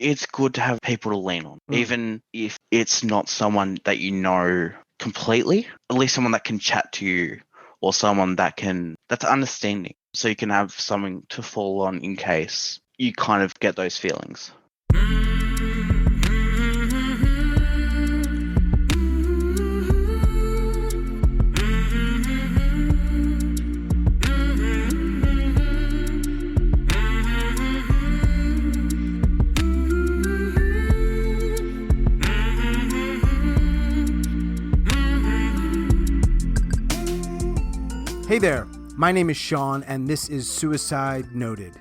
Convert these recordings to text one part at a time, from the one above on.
it's good to have people to lean on, even if it's not someone that you know completely, at least someone that can chat to you or someone that's understanding. So you can have something to fall on in case you kind of get those feelings. Hey there, my name is Sean, and this is Suicide Noted.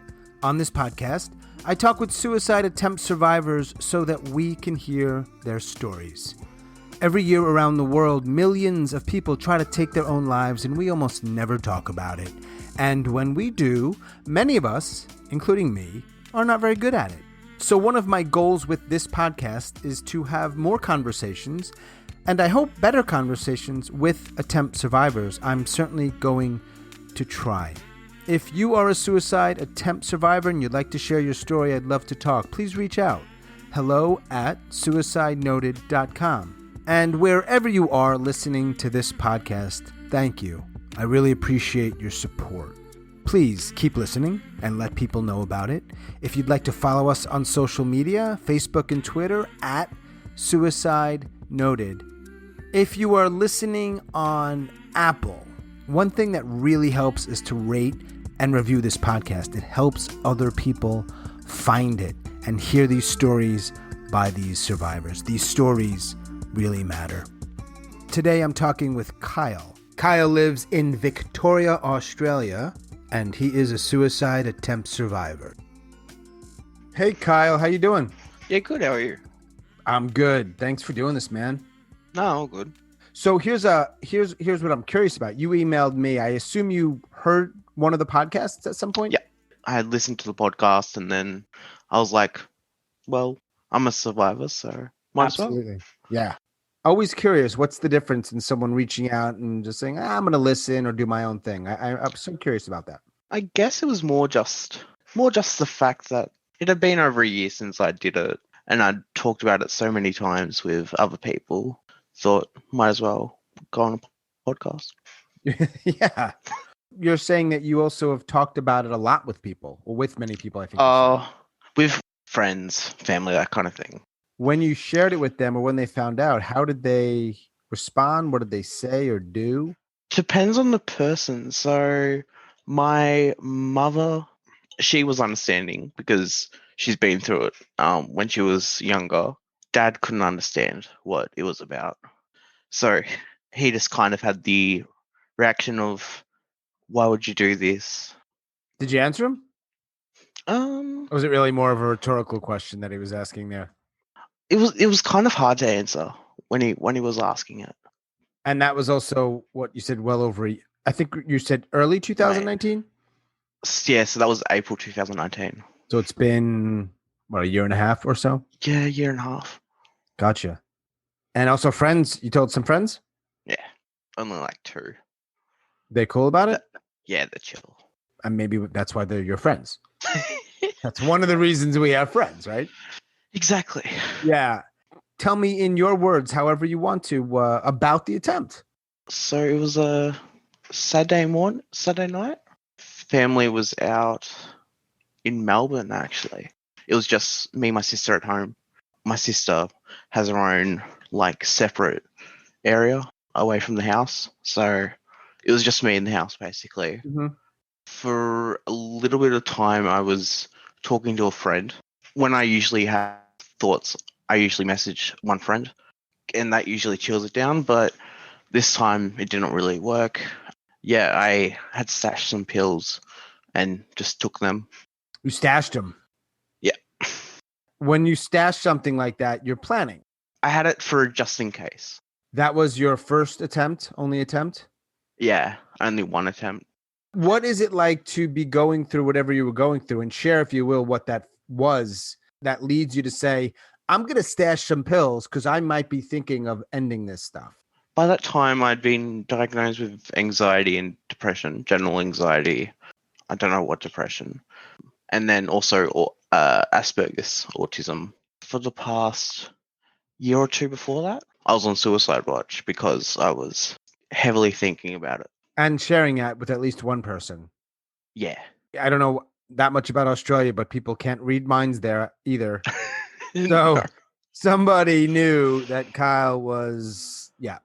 On this podcast, I talk with suicide attempt survivors so that we can hear their stories. Every year around the world, millions of people try to take their own lives, and we almost never talk about it. And when we do, many of us, including me, are not very good at it. So one of my goals with this podcast is to have more conversations, and I hope better conversations with attempt survivors. I'm certainly going to try. If you are a suicide attempt survivor and you'd like to share your story, I'd love to talk. Please reach out. hello@suicidenoted.com. And wherever you are listening to this podcast, thank you. I really appreciate your support. Please keep listening and let people know about it. If you'd like to follow us on social media, Facebook and Twitter @suicidenoted. If you are listening on Apple, one thing that really helps is to rate and review this podcast. It helps other people find it and hear these stories by these survivors. These stories really matter. Today I'm talking with Kyle. Kyle lives in Victoria, Australia, and he is a suicide attempt survivor. Hey Kyle, how you doing? Yeah, good. How are you? I'm good. Thanks for doing this, man. No, all good. So here's what I'm curious about. You emailed me. I assume you heard one of the podcasts at some point? Yeah. I had listened to the podcast and then I was like, well, I'm a survivor, so might as well. Absolutely. Yeah. Always curious, what's the difference in someone reaching out and just saying, I'm going to listen or do my own thing? I'm so curious about that. I guess it was more just the fact that it had been over a year since I did it and I'd talked about it so many times with other people. Thought might as well go on a podcast. Yeah. You're saying that you also have talked about it a lot with people, or with many people, I think. With friends, family, that kind of thing. When you shared it with them or when they found out, how did they respond? What did they say or do? Depends on the person. So my mother, she was understanding because she's been through it when she was younger. Dad couldn't understand what it was about. So he just kind of had the reaction of, why would you do this? Did you answer him? Or was it really more of a rhetorical question that he was asking there? It was kind of hard to answer when he was asking it. And that was also what you said I think you said early 2019? Yeah, so that was April 2019. So it's been a year and a half or so? Yeah, a year and a half. Gotcha. And also friends, you told some friends? Yeah, only like 2. They cool about it? Yeah, they're chill. And maybe that's why they're your friends. That's one of the reasons we have friends, right? Exactly. Yeah. Tell me in your words, however you want to, about the attempt. So it was a Saturday night. Family was out in Melbourne, actually. It was just me and my sister at home. My sister has her own, separate area away from the house. So it was just me in the house, basically. Mm-hmm. For a little bit of time, I was talking to a friend. When I usually have thoughts, I usually message one friend, and that usually chills it down. But this time, it didn't really work. Yeah, I had stashed some pills and just took them. You stashed them? Yeah. When you stash something like that, you're planning. I had it for just in case. That was your first attempt, only attempt? Yeah, only one attempt. What is it like to be going through whatever you were going through, and share, if you will, what that was that leads you to say, I'm going to stash some pills because I might be thinking of ending this stuff? By that time, I'd been diagnosed with anxiety and depression, general anxiety. I don't know what depression. And then also Asperger's autism. For the past year or two before that, I was on suicide watch because I was heavily thinking about it. And sharing that with at least one person. Yeah. I don't know that much about Australia, but people can't read minds there either. No. So somebody knew that Kyle was, yeah.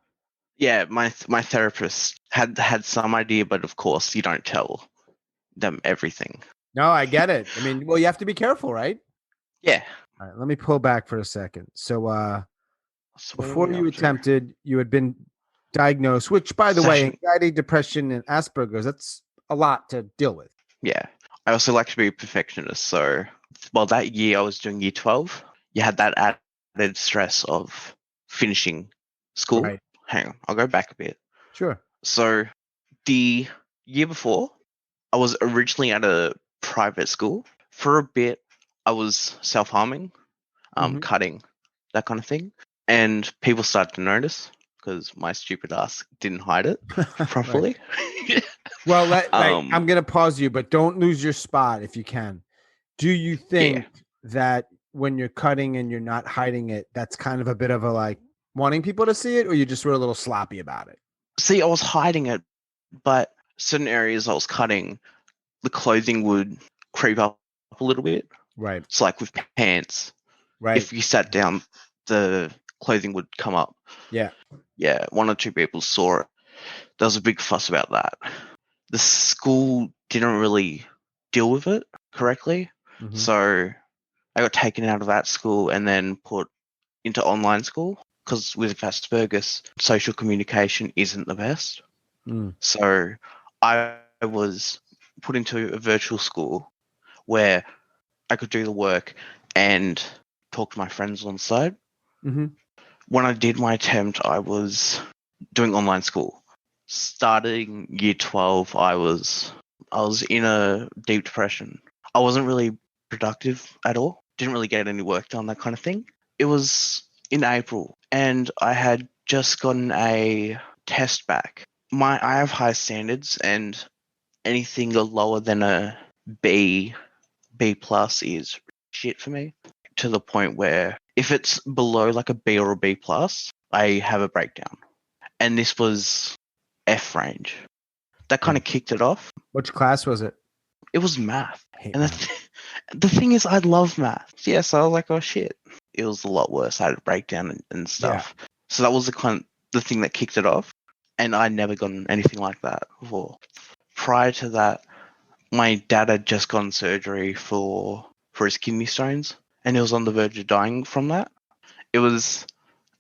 Yeah, my therapist had some idea, but of course you don't tell them everything. No, I get it. I mean, well, you have to be careful, right? Yeah. All right, let me pull back for a second. So So what are before we you up to? attempted, you had been diagnosed, which by the way, Session. anxiety, depression, and Asperger's, that's a lot to deal with. Yeah. I also like to be a perfectionist. So, well, that year I was doing year 12, you had that added stress of finishing school. Right. Hang on, I'll go back a bit. Sure. So, the year before, I was originally at a private school. For a bit, I was self harming, Mhm. cutting, that kind of thing. And people started to notice because my stupid ass didn't hide it Right. properly. Well, I'm um, going to pause you, but don't lose your spot if you can. Do you yeah. think that when you're cutting and you're not hiding it, that's kind of a bit of a like wanting people to see it, or you just were a little sloppy about it? See, I was hiding it, but certain areas I was cutting, the clothing would creep up a little bit. Right. It's like with pants. Right. If you sat down, the clothing would come up. Yeah. Yeah, one or two people saw it. There was a big fuss about that. The school didn't really deal with it correctly. Mhm. So I got taken out of that school and then put into online school because with Asperger's, social communication isn't the best. Mm. So I was put into a virtual school where I could do the work and talk to my friends on the side. Mhm. When I did my attempt, I was doing online school. Starting year 12, I was in a deep depression. I wasn't really productive at all. Didn't really get any work done, that kind of thing. It was in April and I had just gotten a test back. I have high standards and anything lower than a B plus is shit for me. To the point where if it's below like a B or a B plus, I have a breakdown. And this was F range. That kind of kicked it off. Which class was it? It was math. I hate And math. the thing is, I love math. Yeah, so I was like, oh shit. It was a lot worse. I had a breakdown and Yeah. stuff. So that was the thing that kicked it off. And I'd never gotten anything like that before. Prior to that, my dad had just gotten surgery for his kidney stones, and he was on the verge of dying from that. It was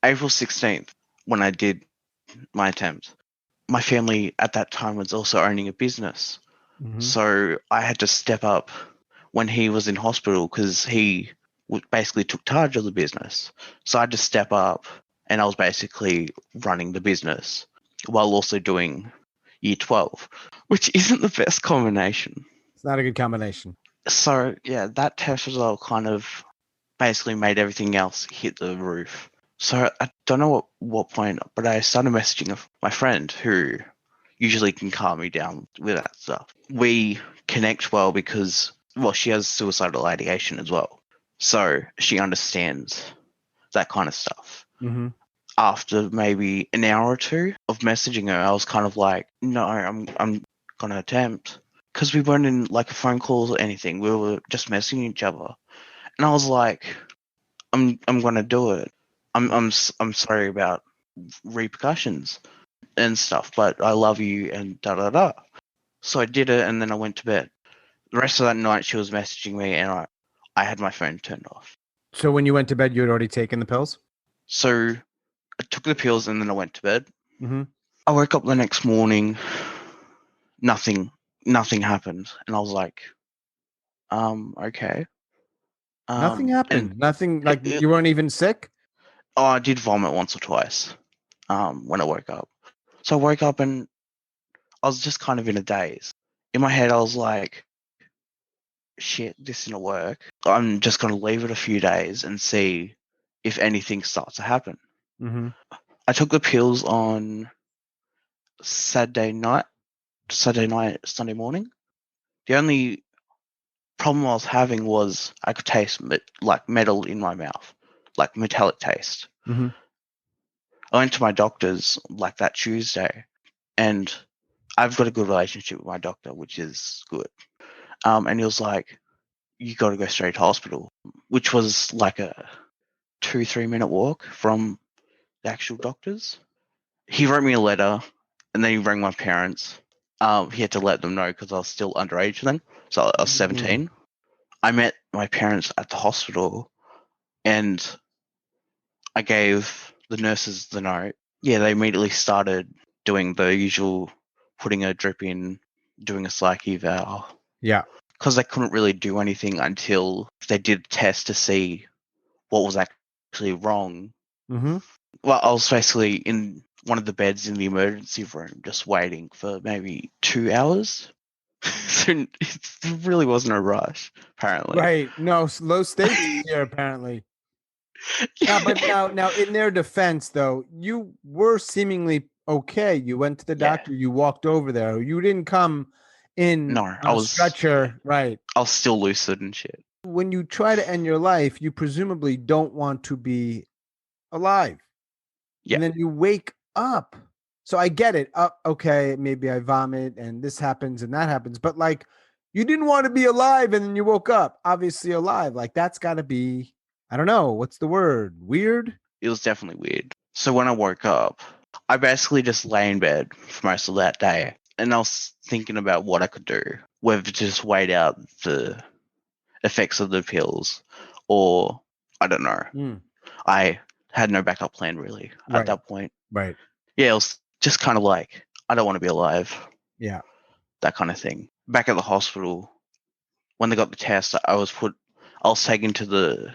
April 16th when I did my attempt. My family at that time was also owning a business. Mhm. So I had to step up when he was in hospital because he basically took charge of the business. So I had to step up and I was basically running the business while also doing year 12, which isn't the best combination. It's not a good combination. So yeah, that test result kind of basically made everything else hit the roof. So I don't know what point, but I started messaging my friend who usually can calm me down with that stuff. We connect well because, well, she has suicidal ideation as well. So she understands that kind of stuff. Mm-hmm. After maybe an hour or two of messaging her, I was kind of like, no, I'm gonna attempt. Because we weren't in like a phone calls or anything. We were just messaging each other. And I was like, I'm gonna do it. I'm sorry about repercussions and stuff, but I love you and da da da. So I did it, and then I went to bed. The rest of that night, she was messaging me, and I had my phone turned off. So when you went to bed, you had already taken the pills? So I took the pills, and then I went to bed. Mm-hmm. I woke up the next morning. Nothing happened, and I was like, okay. Nothing And happened. Nothing, like you weren't even sick? oh, I did vomit once or twice. When I woke up. So I woke up and I was just kind of in a daze. In my head, I was like, shit, this didn't work. I'm just going to leave it a few days and see if anything starts to happen. Mm-hmm. I took the pills on Saturday night, Sunday morning. The only problem I was having was I could taste like metal in my mouth, like metallic taste. Mm-hmm. I went to my doctor's like that Tuesday, and I've got a good relationship with my doctor, which is good. And he was like, "You got to go straight to hospital," which was like a 2-3 minute walk from the actual doctor's. He wrote me a letter, and then he rang my parents. He had to let them know because I was still underage then, so I was 17. I met my parents at the hospital, and I gave the nurses the note. Yeah, they immediately started doing the usual, putting a drip in, doing a psych eval. Yeah. Because they couldn't really do anything until they did a test to see what was actually wrong. Mm-hmm. Well, I was basically in one of the beds in the emergency room just waiting for maybe 2 hours. So it really wasn't a rush, apparently. Right. No, low stakes here, apparently. Now, but now, in their defense, though, you were seemingly okay. You went to the Yeah. doctor. You walked over there. You didn't come in No, on a stretcher, right? I was still lucid and shit. When you try to end your life, you presumably don't want to be alive. Yeah. And then you wake up. So I get it. Okay, maybe I vomit and this happens and that happens, but like you didn't want to be alive and then you woke up, obviously alive. Like that's got to be, I don't know, what's the word? Weird? It was definitely weird. So when I woke up, I basically just lay in bed for most of that day. And I was thinking about what I could do, whether to just wait out the effects of the pills or I don't know. Mm, I had no backup plan really Right. at that point. right. Yeah, it was just kind of like, I don't want to be alive, Yeah. that kind of thing. Back at the hospital, when they got the test, I was taken to the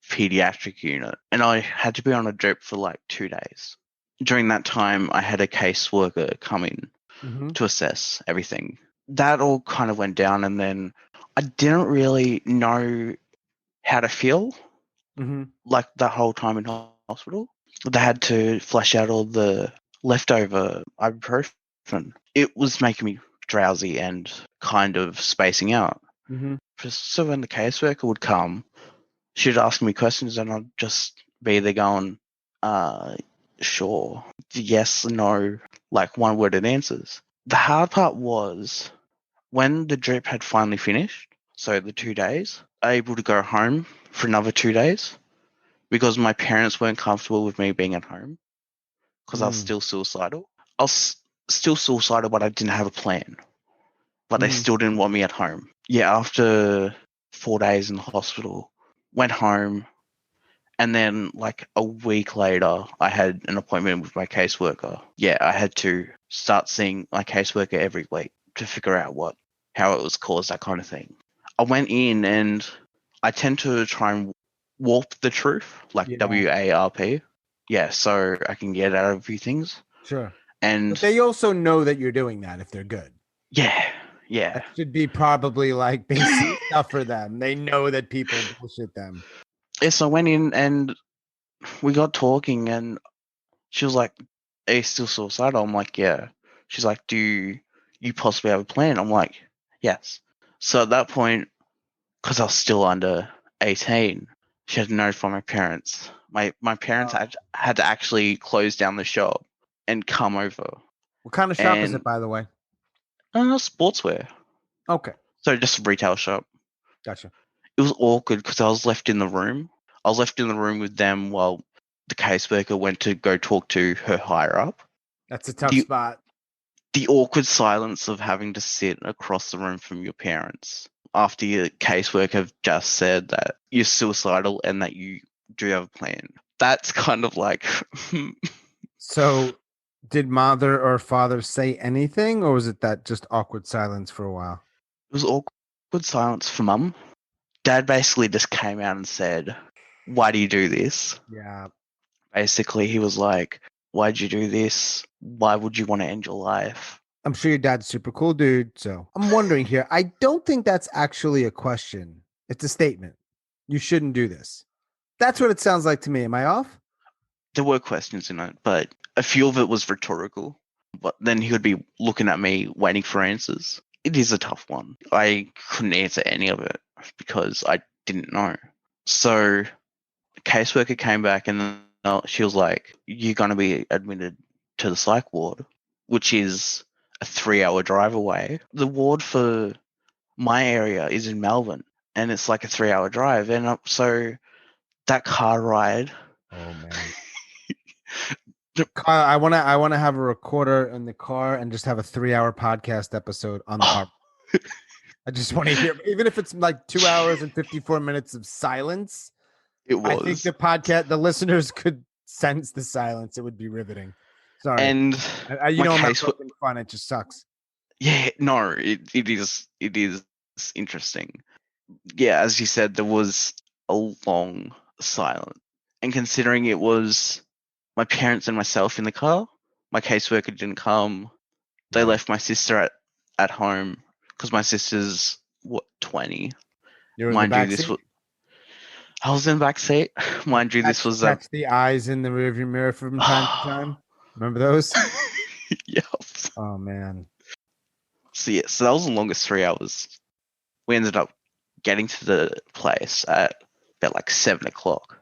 pediatric unit and I had to be on a drip for like 2 days. During that time, I had a caseworker come in Mm-hmm. to assess everything. That all kind of went down, and then I didn't really know how to feel Mm-hmm. like that whole time in hospital. They had to flush out all the leftover ibuprofen. It was making me drowsy and kind of spacing out. Mm-hmm. So when the caseworker would come, she'd ask me questions and I'd just be there going, sure, yes, no, like one-worded answers. The hard part was when the drip had finally finished, so the 2 days, able to go home for another 2 days because my parents weren't comfortable with me being at home because I was still suicidal. I was still suicidal, but I didn't have a plan. But they still didn't want me at home. Yeah, after 4 days in the hospital, went home, and then like a week later, I had an appointment with my caseworker. Yeah, I had to start seeing my caseworker every week to figure out how it was caused, that kind of thing. I went in and I tend to try and warp the truth, like Yeah. WARP. Yeah, so I can get out of a few things. Sure. And But they also know that you're doing that if they're good. yeah. That should be probably like basic stuff for them. They know that people bullshit them. Yeah, so I went in and we got talking and she was like, "Are you still suicidal?" I'm like, "Yeah." She's like, "Do you possibly have a plan?" I'm like, "Yes." So at that point, because I was still under 18, she had to notify my parents. My parents had to actually close down the shop and come over. What kind of shop is And it, by the way? sportswear. Okay. So just a retail shop. Gotcha. It was awkward because I was left in the room. I was left in the room with them while the caseworker went to go talk to her higher up. That's a tough spot. The awkward silence of having to sit across the room from your parents after your caseworker have just said that you're suicidal and that you do have a plan. That's kind of like... So did mother or father say anything, or was it that just awkward silence for a while? It was awkward silence for mum. Dad basically just came out and said, "Why do you do this?" Yeah. Basically, he was like, "Why'd you do this? Why would you want to end your life?" I'm sure your dad's super cool dude. So I'm wondering here. I don't think that's actually a question. It's a statement. You shouldn't do this. That's what it sounds like to me. Am I off? There were questions in it, but a few of it was rhetorical. But then he would be looking at me, waiting for answers. it is a tough one. I couldn't answer any of it because I didn't know. So the caseworker came back and she was like, "You're going to be admitted to the psych ward," which is a 3-hour drive away. The ward for my area is in Melbourne, and it's like a 3-hour drive. And so that car ride. Oh man. Kyle, I wanna have a recorder in the car and just have a 3-hour podcast episode on the car. I just want to hear, even if it's like 2 hours and 54 minutes of silence. It was. I think the listeners could sense the silence. It would be riveting. Sorry. And I'm not poking fun. It just sucks. Yeah, no, it is interesting. Yeah, as you said, there was a long silence. And considering it was my parents and myself in the car, my caseworker didn't come. They left my sister at home because my sister's 20. You're in the back seat? I was in the back seat. Mind you, this was catch the eyes in the rearview mirror from time to time. Remember those? Yep. Oh man. So that was the longest 3 hours. We ended up getting to the place at about like 7 o'clock.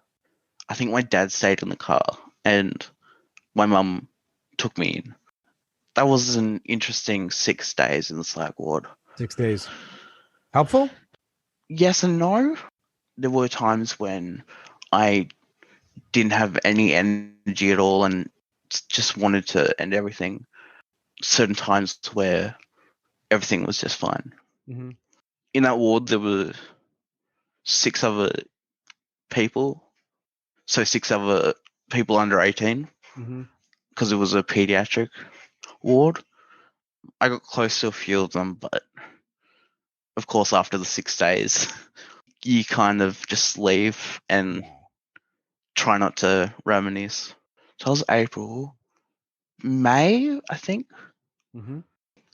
I think my dad stayed in the car and my mum took me in. That was an interesting 6 days in the psych ward. 6 days. Helpful? Yes and no. There were times when I didn't have any energy at all and just wanted to end everything. Certain times where everything was just fine. Mm-hmm. In that ward, there were 6 other people. So 6 other people under 18. Because it was a pediatric ward. I got close to a few of them, but of course, after the 6 days, you kind of just leave and try not to reminisce. So it was April. May, I think.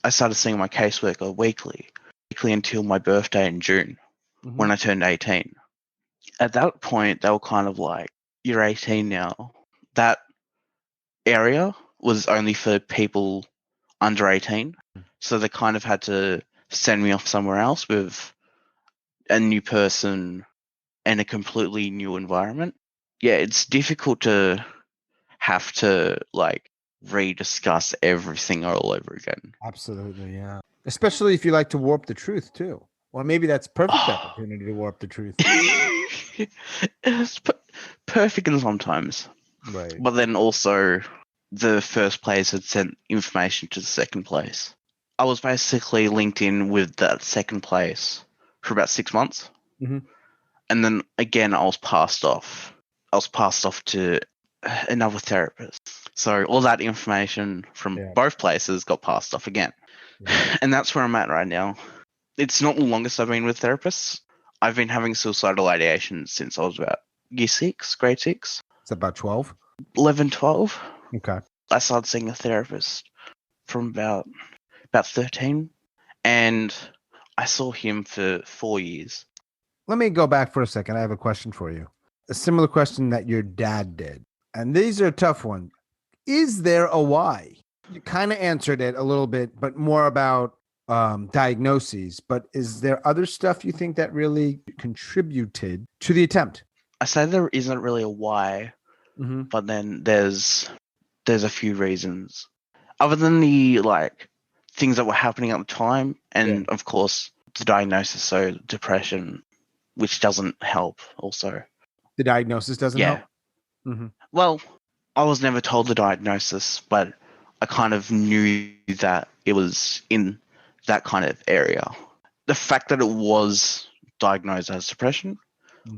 I started seeing my caseworker weekly until my birthday in June, when I turned 18. At that point, they were kind of like, "You're 18 now." That area was only for people under 18, so they kind of had to send me off somewhere else with a new person and a completely new environment. Yeah, it's difficult to have to like rediscuss everything all over again. Absolutely, yeah. Especially if you like to warp the truth too. Well, maybe that's perfect opportunity to warp the truth. It's perfect in sometimes. Right. But then also the first place had sent information to the second place. I was basically linked in with that second place for about 6 months. And then again, I was passed off. I was passed off to another therapist. So all that information from both places got passed off again. And that's where I'm at right now. It's not the longest I've been with therapists. I've been having suicidal ideation since I was about grade 6. It's about 12? 11, 12. Okay. I started seeing a therapist from about 13. And I saw him for 4 years. Let me go back for a second. I have a question for you. A similar question that your dad did. And these are a tough one. Is there a why? You kind of answered it a little bit, but more about diagnoses. But is there other stuff you think that really contributed to the attempt? I say there isn't really a why, but then there's a few reasons. Other than the like things that were happening at the time, and of course the diagnosis, so depression, which doesn't help also. The diagnosis doesn't help? Well, I was never told the diagnosis, but I kind of knew that it was in that kind of area. The fact that it was diagnosed as depression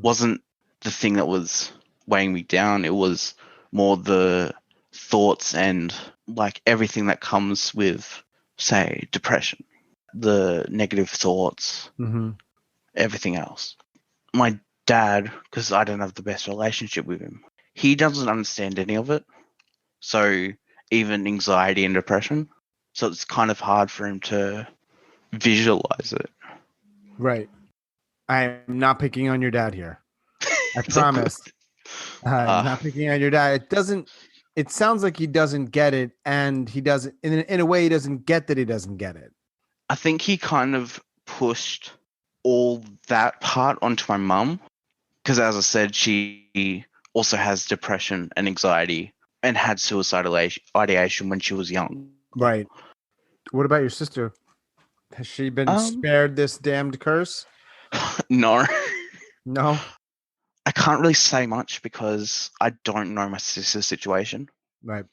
wasn't the thing that was weighing me down. It was more the thoughts and like everything that comes with, say, depression. The negative thoughts, everything else. My dad, because I don't have the best relationship with him, he doesn't understand any of it. So even anxiety and depression. So it's kind of hard for him to visualize it. Right. I'm not picking on your dad here. I promise. I'm not picking on your dad. It sounds like he doesn't get it, and he doesn't, in a way, he doesn't get that he doesn't get it. I think he kind of pushed all that part onto my mum because, as I said, she also has depression and anxiety and had suicidal ideation when she was young. Right. What about your sister? Has she been Um, spared this damned curse? no, No. I can't really say much because I don't know my sister's situation. Right.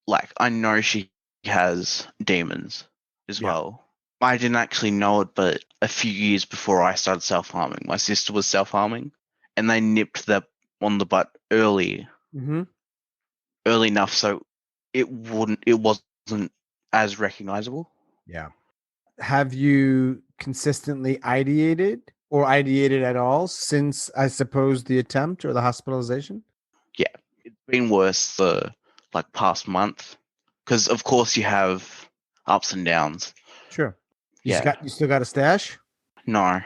Like, I know she has demons as Yeah. well. I didn't actually know it, but a few years before I started self-harming, my sister was self-harming, and they nipped that on the butt early Mm-hmm. enough so it wasn't as recognizable. Yeah. Have you consistently ideated at all since, I suppose, the attempt or the hospitalization? Yeah, it's been worse the like past month because of course you have ups and downs. Sure. Yeah, You still got a stash? no, Are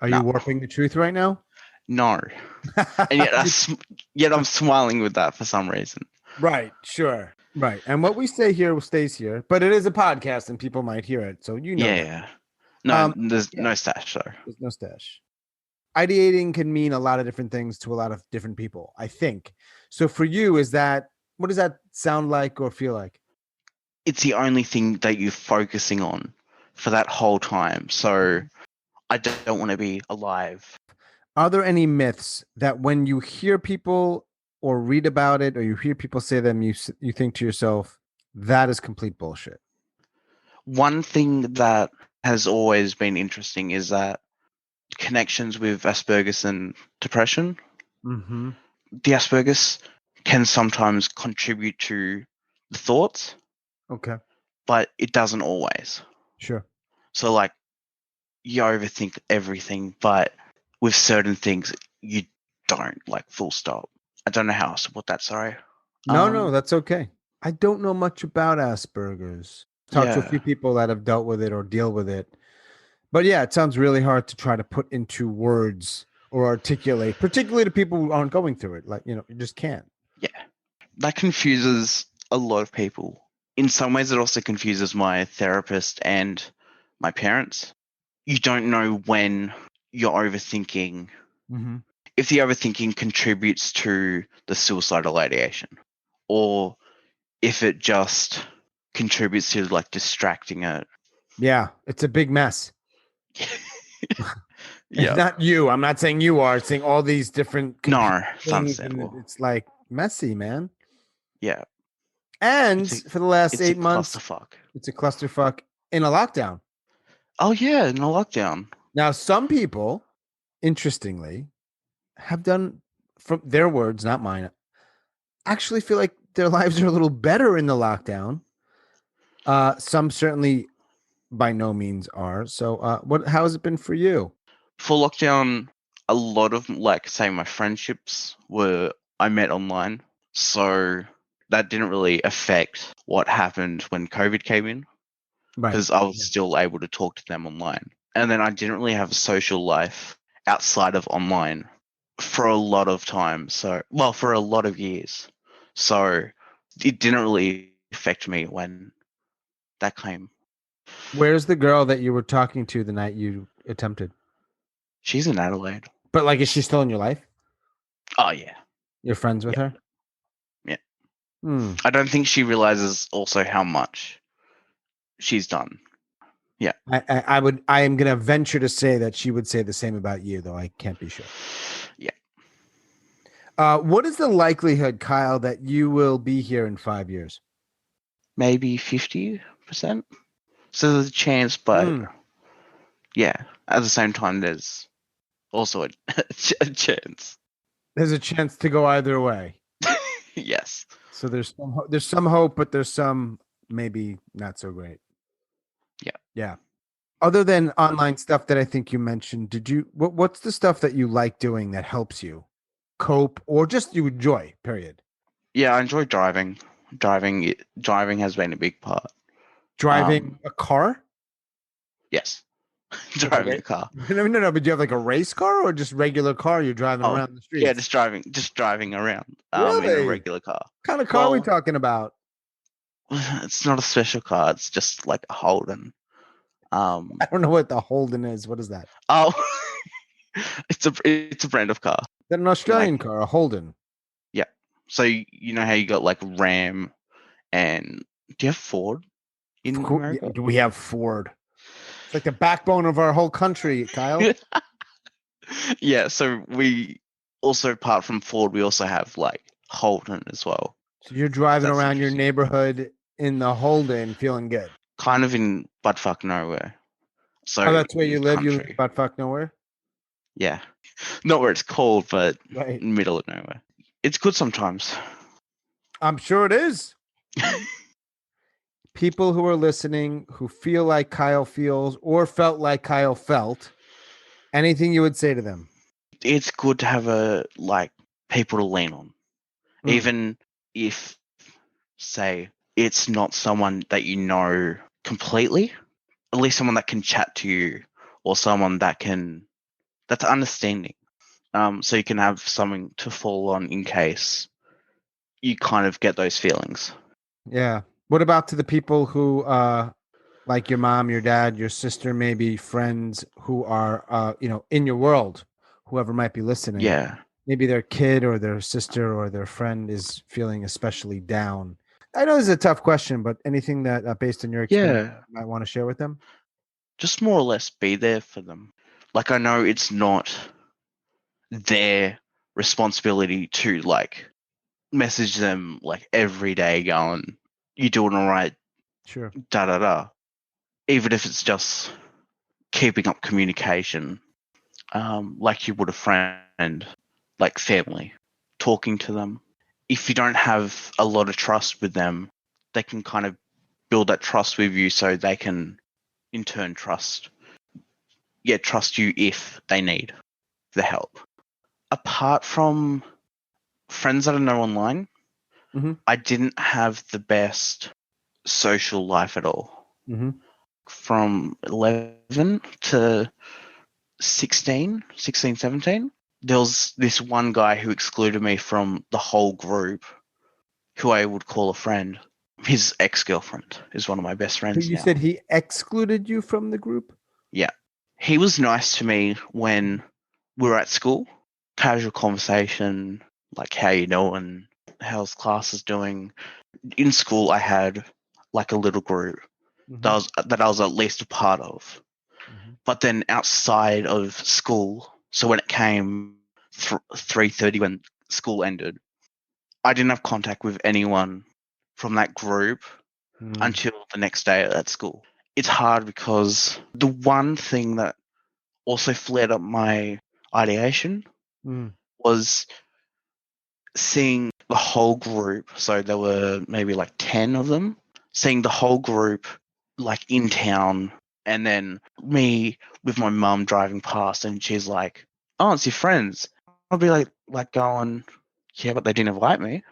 no, you warping the truth right now? no, and yet I'm smiling with that for some reason. Right, sure. Right. And what we say here stays here, but it is a podcast and people might hear it. So you know Yeah, that. yeah. No, there's Yeah, no stash though. there's no stash. Ideating can mean a lot of different things to a lot of different people, I think. So for you, what does that sound like or feel like? It's the only thing that you're focusing on for that whole time. So I don't want to be alive. Are there any myths that when you hear people or read about it or you hear people say them, you think to yourself, that is complete bullshit? One thing that has always been interesting is that connections with Asperger's and depression. Mm-hmm. The Asperger's can sometimes contribute to the thoughts, Okay. but it doesn't always. Sure. So, like, you overthink everything, but with certain things, you don't, like, full stop. I don't know how else to put that, sorry. No, that's okay. I don't know much about Asperger's. Talked to a few Yeah, people that have dealt with it or deal with it. But yeah, it sounds really hard to try to put into words or articulate, particularly to people who aren't going through it. Like, you just can't. yeah. That confuses a lot of people. In some ways, it also confuses my therapist and my parents. You don't know when you're overthinking, Mm-hmm. if the overthinking contributes to the suicidal ideation, or if it just contributes to like distracting it. Yeah, it's a big mess. It's Yeah. not you. I'm not saying you are. It's saying all these different No, it's things, and understandable. it's like messy, man. Yeah. And It's a for the last it's a 8 months, clusterfuck. it's a clusterfuck in a lockdown. Oh yeah, in a lockdown. Now, some people, interestingly, have done, from their words, not mine, actually feel like their lives are a little better in the lockdown. Some certainly by no means are. So, how has it been for you? For lockdown, a lot of like say my friendships were I met online. So that didn't really affect what happened when COVID came in Right. because I was Yeah. still able to talk to them online. And then I didn't really have a social life outside of online for a lot of time. So, well, for a lot of years. So it didn't really affect me when that came. Where's the girl that you were talking to the night you attempted? She's in Adelaide. But like, is she still in your life? Oh, yeah. You're friends with Yeah. her? Yeah. Hmm. I don't think she realizes also how much she's done. Yeah. I am gonna venture to say that she would say the same about you, though I can't be sure. Yeah. What is the likelihood, Kyle, that you will be here in 5 years? Maybe 50%. So there's a chance, but yeah, at the same time, there's also a chance. There's a chance to go either way. Yes. So there's some hope, but there's some maybe not so great. Yeah. Yeah. Other than online stuff that I think you mentioned, what's the stuff that you like doing that helps you cope or just you enjoy, period? Yeah, I enjoy driving. Driving has been a big part. Driving a car? Yes. Driving a car. No. But do you have like a race car or just regular car you're driving Oh, around the streets? yeah, just driving around. In Really? a regular car. What kind of car are we talking about? It's not a special car. It's just like a Holden. I don't know what the Holden is. What is that? Oh, it's a brand of car. Is that an Australian car, a Holden? Yeah. So you know how you got like Ram and do you have Ford in America? Do we have Ford? It's like the backbone of our whole country, Kyle. Yeah. So we also, apart from Ford, we also have like Holden as well. So you're driving That's around your interesting. neighborhood in the Holden feeling good. Kind of in buttfuck nowhere. So Oh, that's where in you live? You live country. butt fuck nowhere? Yeah. Not where it's cold, but Right. middle of nowhere. It's good sometimes. I'm sure it is. People who are listening who feel like Kyle feels or felt like Kyle felt, anything you would say to them? It's good to have people to lean on. Even if, say, it's not someone that you know completely, at least someone that can chat to you or someone that's understanding. So you can have something to fall on in case you kind of get those feelings. Yeah. What about to the people who like your mom, your dad, your sister, maybe friends who are in your world, whoever might be listening? Yeah. Maybe their kid or their sister or their friend is feeling especially down. I know this is a tough question, but anything that based on your experience Yeah. you might want to share with them? Just more or less be there for them. Like, I know it's not their responsibility to message them like every day going, you doing all right, Sure. da da da. Even if it's just keeping up communication, like you would a friend, like family, talking to them. If you don't have a lot of trust with them, they can kind of build that trust with you so they can in turn trust you if they need the help. Apart from friends that I know online, Mm-hmm. I didn't have the best social life at all. Mm-hmm. From 11 to 16, 17, there was this one guy who excluded me from the whole group, who I would call a friend. His ex-girlfriend is one of my best So friends you now. said he excluded you from the group? Yeah. He was nice to me when we were at school. Casual conversation, like how you doing, how's classes doing. In school I had like a little group Mm-hmm. that I was at least a part of. Mm-hmm. But then outside of school, so when it came 3:30 when school ended, I didn't have contact with anyone from that group Mm. until the next day at school. It's hard because the one thing that also flared up my ideation Mm. was seeing the whole group. So there were maybe like 10 of them, seeing the whole group like in town, and then me with my mum driving past, and she's like, "Oh, it's your friends." I'll be like going, "Yeah, but they didn't invite me."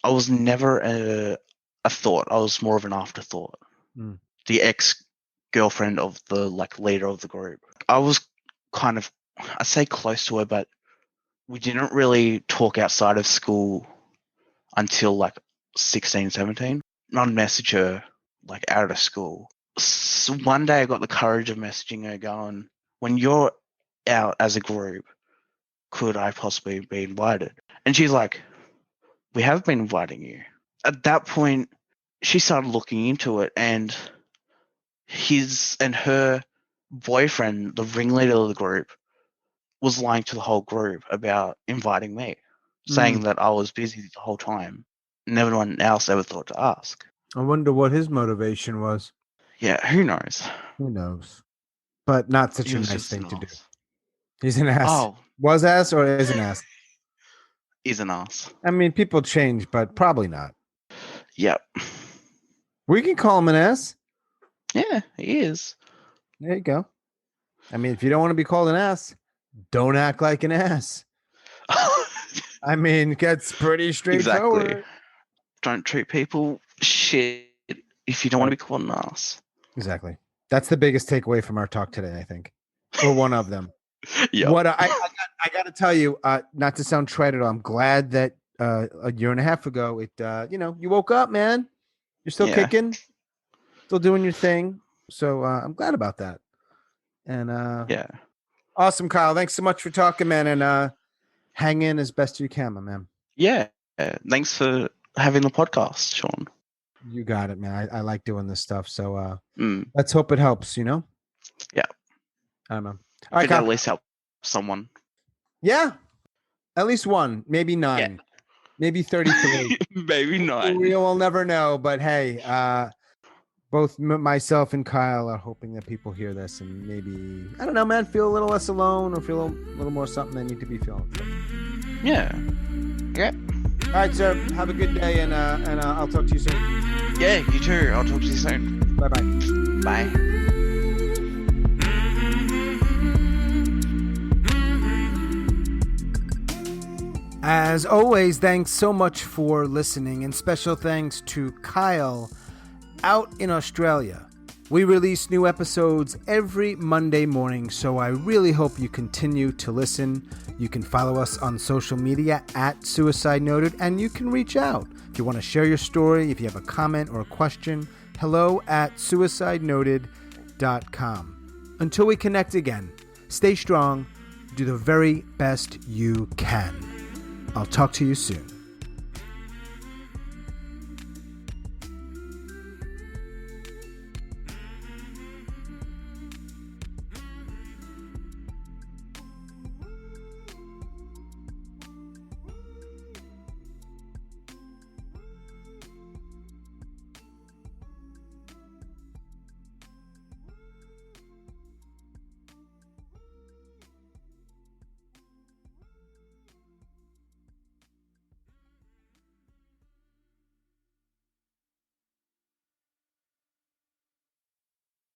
I was never a thought. I was more of an afterthought. Mm. The ex girlfriend of the leader of the group. I was kind of, I'd say close to her, but we didn't really talk outside of school until like 16, 17. I'd message her like out of school. So one day I got the courage of messaging her going, when you're out as a group, could I possibly be invited? And she's like, we have been inviting you. At that point, she started looking into it, and his and her boyfriend, the ringleader of the group, was lying to the whole group about inviting me, Mm. saying that I was busy the whole time. No one else ever thought to ask. I wonder what his motivation was. Yeah, who knows? Who knows? But not such He a was nice just thing an to do. ass. He's an ass. Oh, Was ass or is an ass? is an ass. I mean, people change, but probably not. Yep. We can call him an ass. Yeah, he is. There you go. I mean, if you don't want to be called an ass, don't act like an ass. I mean, that's pretty Exactly. straightforward. Don't treat people shit if you don't want Right. to be called an ass. Exactly. That's the biggest takeaway from our talk today, I think, or one of them. Yep. What I got to tell you, not to sound trite at all, I'm glad that a year and a half ago, you woke up, man. You're still Yeah. kicking, still doing your thing. So I'm glad about that. And Yeah. awesome, Kyle. Thanks so much for talking, man. And hang in as best you can, my man. Yeah. Thanks for having the podcast, Sean. You got it, man. I like doing this stuff. So Mm. let's hope it helps, Yeah. I don't know. All I right, think Kyle. at least help someone. Yeah. At least one, maybe 9, maybe 33. Maybe not. We'll never know. But hey, both myself and Kyle are hoping that people hear this and maybe, I don't know, man, feel a little less alone or feel a little more something they need to be feeling. Yeah. Yeah. All right, sir. Have a good day, and I'll talk to you soon. Yeah, you too. I'll talk to you soon. Bye-bye. Bye. As always, thanks so much for listening, and special thanks to Kyle out in Australia. We release new episodes every Monday morning, so I really hope you continue to listen. You can follow us on social media at Suicide Noted, and you can reach out. If you want to share your story, if you have a comment or a question, hello@suicidenoted.com. Until we connect again, stay strong, do the very best you can. I'll talk to you soon.